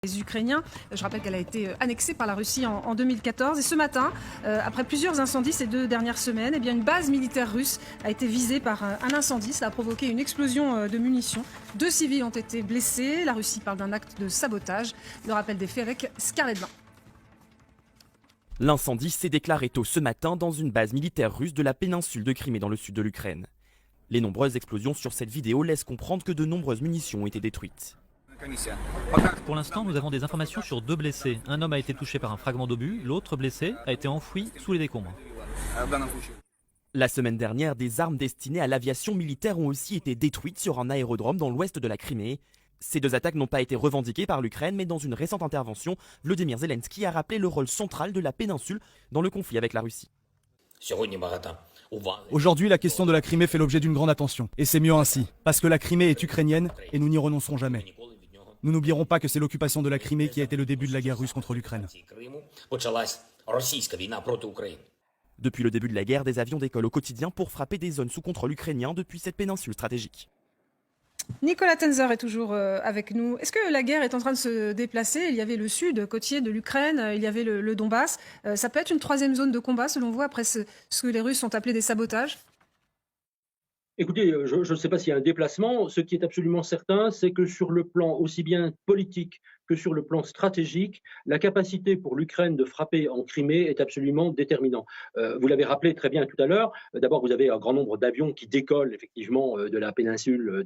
Les Ukrainiens. Je rappelle qu'elle a été annexée par la Russie en 2014. Et ce matin, après plusieurs incendies ces 2 dernières semaines, eh bien une base militaire russe a été visée par un incendie. Ça a provoqué une explosion de munitions. 2 civils ont été blessés. La Russie parle d'un acte de sabotage. Le rappel des faits avec Scarlett Vin. L'incendie s'est déclaré tôt ce matin dans une base militaire russe de la péninsule de Crimée dans le sud de l'Ukraine. Les nombreuses explosions sur cette vidéo laissent comprendre que de nombreuses munitions ont été détruites. Pour l'instant, nous avons des informations sur 2 blessés. Un homme a été touché par un fragment d'obus, l'autre blessé a été enfoui sous les décombres. La semaine dernière, des armes destinées à l'aviation militaire ont aussi été détruites sur un aérodrome dans l'ouest de la Crimée. Ces 2 attaques n'ont pas été revendiquées par l'Ukraine, mais dans une récente intervention, Volodymyr Zelensky a rappelé le rôle central de la péninsule dans le conflit avec la Russie. Aujourd'hui, la question de la Crimée fait l'objet d'une grande attention. Et c'est mieux ainsi, parce que la Crimée est ukrainienne et nous n'y renoncerons jamais. Nous n'oublierons pas que c'est l'occupation de la Crimée qui a été le début de la guerre russe contre l'Ukraine. Depuis le début de la guerre, des avions décollent au quotidien pour frapper des zones sous contrôle ukrainien depuis cette péninsule stratégique. Nicolas Tenzer est toujours avec nous. Est-ce que la guerre est en train de se déplacer? Il y avait le sud côtier de l'Ukraine, il y avait le Donbass. Ça peut être une 3e zone de combat, selon vous, après ce que les Russes ont appelé des sabotages? Écoutez, je ne sais pas s'il y a un déplacement. Ce qui est absolument certain, c'est que sur le plan aussi bien politique que sur le plan stratégique, la capacité pour l'Ukraine de frapper en Crimée est absolument déterminant. Vous l'avez rappelé très bien tout à l'heure. D'abord, vous avez un grand nombre d'avions qui décollent effectivement de la péninsule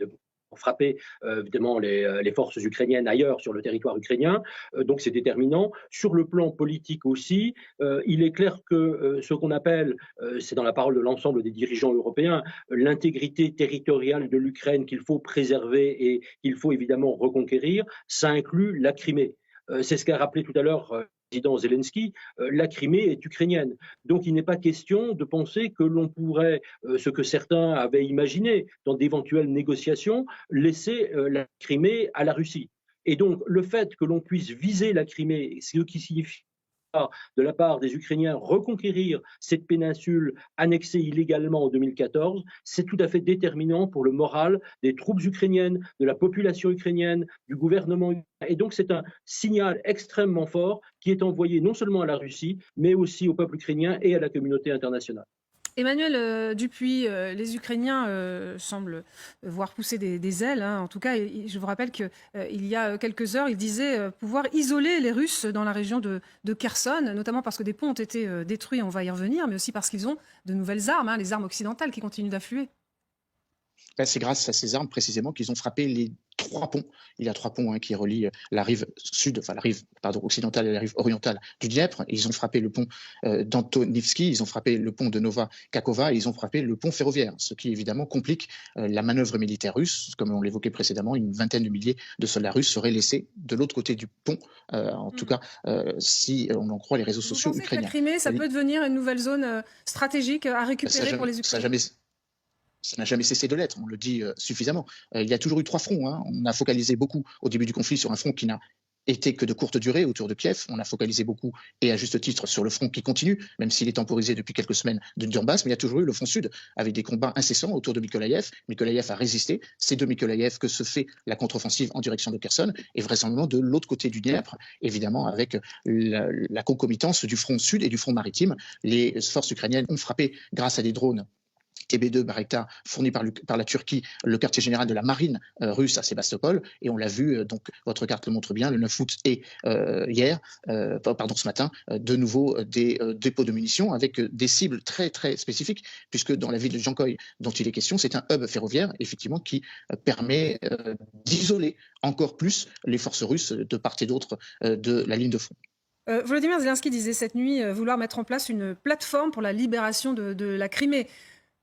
pour frapper évidemment les forces ukrainiennes ailleurs sur le territoire ukrainien. Donc c'est déterminant. Sur le plan politique aussi, il est clair que ce qu'on appelle, c'est dans la parole de l'ensemble des dirigeants européens, l'intégrité territoriale de l'Ukraine qu'il faut préserver et qu'il faut évidemment reconquérir, ça inclut la Crimée. C'est ce qu'a rappelé tout à l'heure le président Zelensky, la Crimée est ukrainienne. Donc il n'est pas question de penser que l'on pourrait, ce que certains avaient imaginé dans d'éventuelles négociations, laisser la Crimée à la Russie. Et donc le fait que l'on puisse viser la Crimée, ce qui signifie de la part des Ukrainiens reconquérir cette péninsule annexée illégalement en 2014, c'est tout à fait déterminant pour le moral des troupes ukrainiennes, de la population ukrainienne, du gouvernement ukrainien. Et donc c'est un signal extrêmement fort qui est envoyé non seulement à la Russie, mais aussi au peuple ukrainien et à la communauté internationale. Emmanuel Dupuis, les Ukrainiens semblent voir pousser des ailes. En tout cas, je vous rappelle qu'il y a quelques heures, ils disaient pouvoir isoler les Russes dans la région de Kherson, notamment parce que des ponts ont été détruits, on va y revenir, mais aussi parce qu'ils ont de nouvelles armes, les armes occidentales qui continuent d'affluer. C'est grâce à ces armes précisément qu'ils ont frappé les 3 ponts. Il y a 3 ponts qui relient la rive sud, enfin la rive occidentale et la rive orientale du Dniepr. Ils ont frappé le pont d'Antonivski, ils ont frappé le pont de Nova Kakova, et ils ont frappé le pont ferroviaire, ce qui évidemment complique la manœuvre militaire russe. Comme on l'évoquait précédemment, une vingtaine de milliers de soldats russes seraient laissés de l'autre côté du pont, en tout cas si on en croit les réseaux sociaux ukrainiens. Vous pensez que la Crimée, ça peut devenir une nouvelle zone stratégique à récupérer pour les Ukrainiens? Ça n'a jamais cessé de l'être, on le dit suffisamment. Il y a toujours eu 3 fronts. On a focalisé beaucoup au début du conflit sur un front qui n'a été que de courte durée autour de Kiev. On a focalisé beaucoup, et à juste titre, sur le front qui continue, même s'il est temporisé depuis quelques semaines de Donbass. Mais il y a toujours eu le front sud, avec des combats incessants autour de Mykolaïev. Mykolaïev a résisté. C'est de Mykolaïev que se fait la contre-offensive en direction de Kherson, et vraisemblablement de l'autre côté du Dniepr, évidemment avec la concomitance du front sud et du front maritime. Les forces ukrainiennes ont frappé grâce à des drones TB2 Bayraktar fourni par la Turquie, le quartier général de la marine russe à Sébastopol, et on l'a vu, donc votre carte le montre bien, le 9 août et ce matin, de nouveau des dépôts de munitions avec des cibles très très spécifiques, puisque dans la ville de Jankoï dont il est question, c'est un hub ferroviaire effectivement qui permet d'isoler encore plus les forces russes de part et d'autre de la ligne de front. Volodymyr Zelensky disait cette nuit vouloir mettre en place une plateforme pour la libération de la Crimée.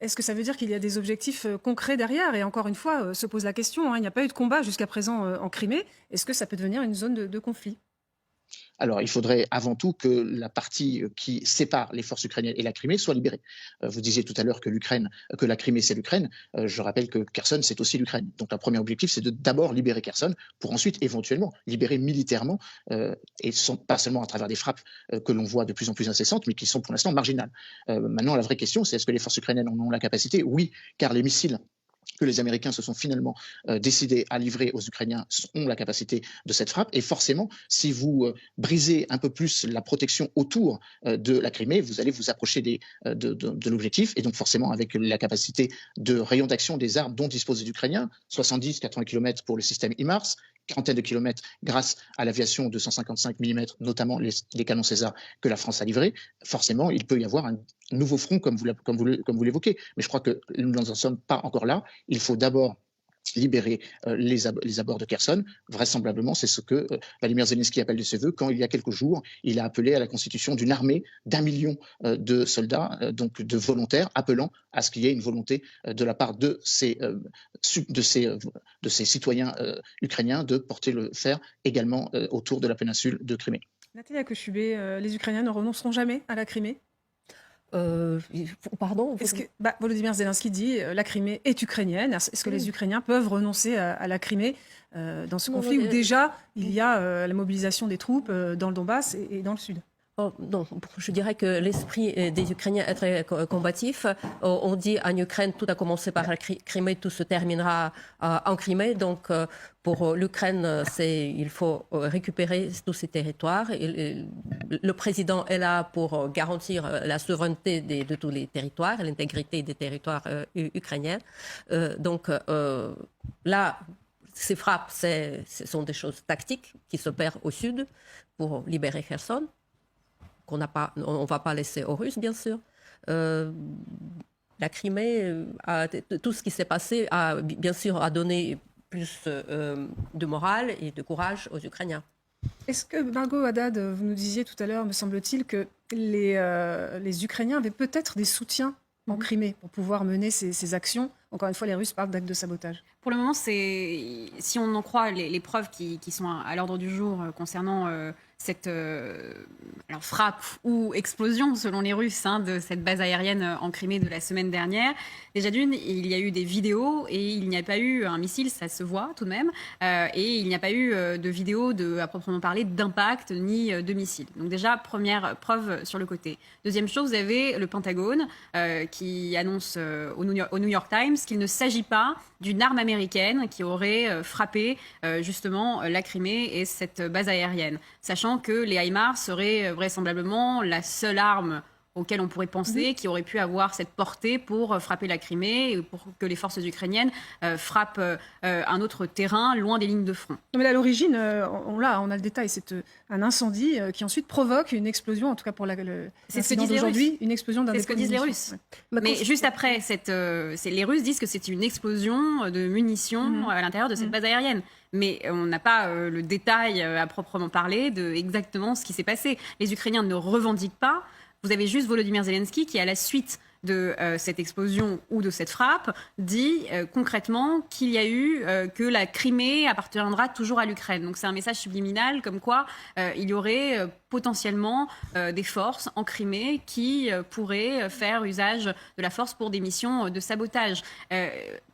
Est-ce que ça veut dire qu'il y a des objectifs concrets derrière? Et encore une fois, se pose la question, il n'y a pas eu de combat jusqu'à présent en Crimée. Est-ce que ça peut devenir une zone de conflit? Alors, il faudrait avant tout que la partie qui sépare les forces ukrainiennes et la Crimée soit libérée. Vous disiez tout à l'heure que la Crimée, c'est l'Ukraine. Je rappelle que Kherson, c'est aussi l'Ukraine. Donc, le premier objectif, c'est de d'abord libérer Kherson pour ensuite, éventuellement, libérer militairement, et pas seulement à travers des frappes que l'on voit de plus en plus incessantes, mais qui sont pour l'instant marginales. Maintenant, la vraie question, c'est est-ce que les forces ukrainiennes en ont la capacité? Oui, car les missiles que les Américains se sont finalement décidés à livrer aux Ukrainiens ont la capacité de cette frappe. Et forcément, si vous brisez un peu plus la protection autour de la Crimée, vous allez vous approcher de l'objectif. Et donc forcément, avec la capacité de rayon d'action des armes dont disposent les Ukrainiens, 70-80 km pour le système HIMARS, quarantaine de kilomètres grâce à l'aviation de 155 mm, notamment les canons César que la France a livrés, forcément, il peut y avoir un nouveau front, comme vous l'évoquez. Mais je crois que nous n'en sommes pas encore là. Il faut d'abord libérer les abords de Kherson. Vraisemblablement, c'est ce que Vladimir Zelensky appelle de ses voeux quand, il y a quelques jours, il a appelé à la constitution d'une armée d'1 million de soldats, donc de volontaires, appelant à ce qu'il y ait une volonté de la part de ces citoyens ukrainiens de porter le fer également autour de la péninsule de Crimée. Natalia Kochubé, les Ukrainiens ne renonceront jamais à la Crimée? Pardon. Est-ce que Volodymyr Zelensky dit la Crimée est ukrainienne. Est-ce que les Ukrainiens peuvent renoncer à la Crimée dans ce conflit où déjà il y a la mobilisation des troupes dans le Donbass et dans le sud? Non, je dirais que l'esprit des Ukrainiens est très combatif. On dit en Ukraine, tout a commencé par la Crimée, tout se terminera en Crimée. Donc, pour l'Ukraine, il faut récupérer tous ces territoires. Le président est là pour garantir la souveraineté de tous les territoires, l'intégrité des territoires ukrainiens. Donc, là, ces frappes, ce sont des choses tactiques qui s'opèrent au sud pour libérer Kherson, on ne va pas laisser aux Russes, bien sûr. La Crimée, tout ce qui s'est passé, bien sûr, a donné plus de morale et de courage aux Ukrainiens. Est-ce que, Margot Haddad, vous nous disiez tout à l'heure, me semble-t-il, que les Ukrainiens avaient peut-être des soutiens en Crimée pour pouvoir mener ces actions? Encore une fois, les Russes parlent d'actes de sabotage. Pour le moment, si on en croit les preuves qui sont à l'ordre du jour concernant cette frappe ou explosion, selon les Russes, de cette base aérienne en Crimée de la semaine dernière. Déjà d'une, il y a eu des vidéos et il n'y a pas eu un missile, ça se voit tout de même, et il n'y a pas eu de vidéo à proprement parler d'impact ni de missile. Donc déjà, première preuve sur le côté. Deuxième chose, vous avez le Pentagone qui annonce au New York Times qu'il ne s'agit pas d'une arme américaine qui aurait frappé justement la Crimée et cette base aérienne, sachant que les HIMARS seraient vraisemblablement la seule arme auquel on pourrait penser qui aurait pu avoir cette portée pour frapper la Crimée et pour que les forces ukrainiennes frappent un autre terrain loin des lignes de front. Non, mais à l'origine, on a le détail, c'est un incendie qui ensuite provoque une explosion, en tout cas pour l'incident d'aujourd'hui, une explosion d'un dépôt de munitions. C'est ce que disent les Russes. Mais juste après, les Russes disent que c'est une explosion de munitions à l'intérieur de cette base aérienne. Mais on n'a pas le détail à proprement parler de exactement ce qui s'est passé. Les Ukrainiens ne revendiquent pas. Vous avez juste Volodymyr Zelensky qui, à la suite de cette explosion ou de cette frappe, dit concrètement qu'il y a eu que la Crimée appartiendra toujours à l'Ukraine. Donc c'est un message subliminal comme quoi il y aurait potentiellement des forces en Crimée qui pourraient faire usage de la force pour des missions de sabotage.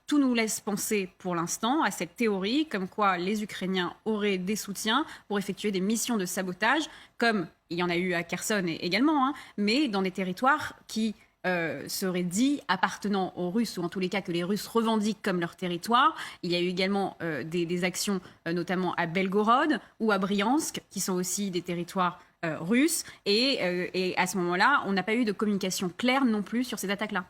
Tout nous laisse penser pour l'instant à cette théorie comme quoi les Ukrainiens auraient des soutiens pour effectuer des missions de sabotage, comme il y en a eu à Kherson également, mais dans des territoires qui seraient dits appartenant aux Russes, ou en tous les cas que les Russes revendiquent comme leur territoire. Il y a eu également des actions, notamment à Belgorod ou à Briansk, qui sont aussi des territoires russes. Et à ce moment-là, on n'a pas eu de communication claire non plus sur ces attaques-là.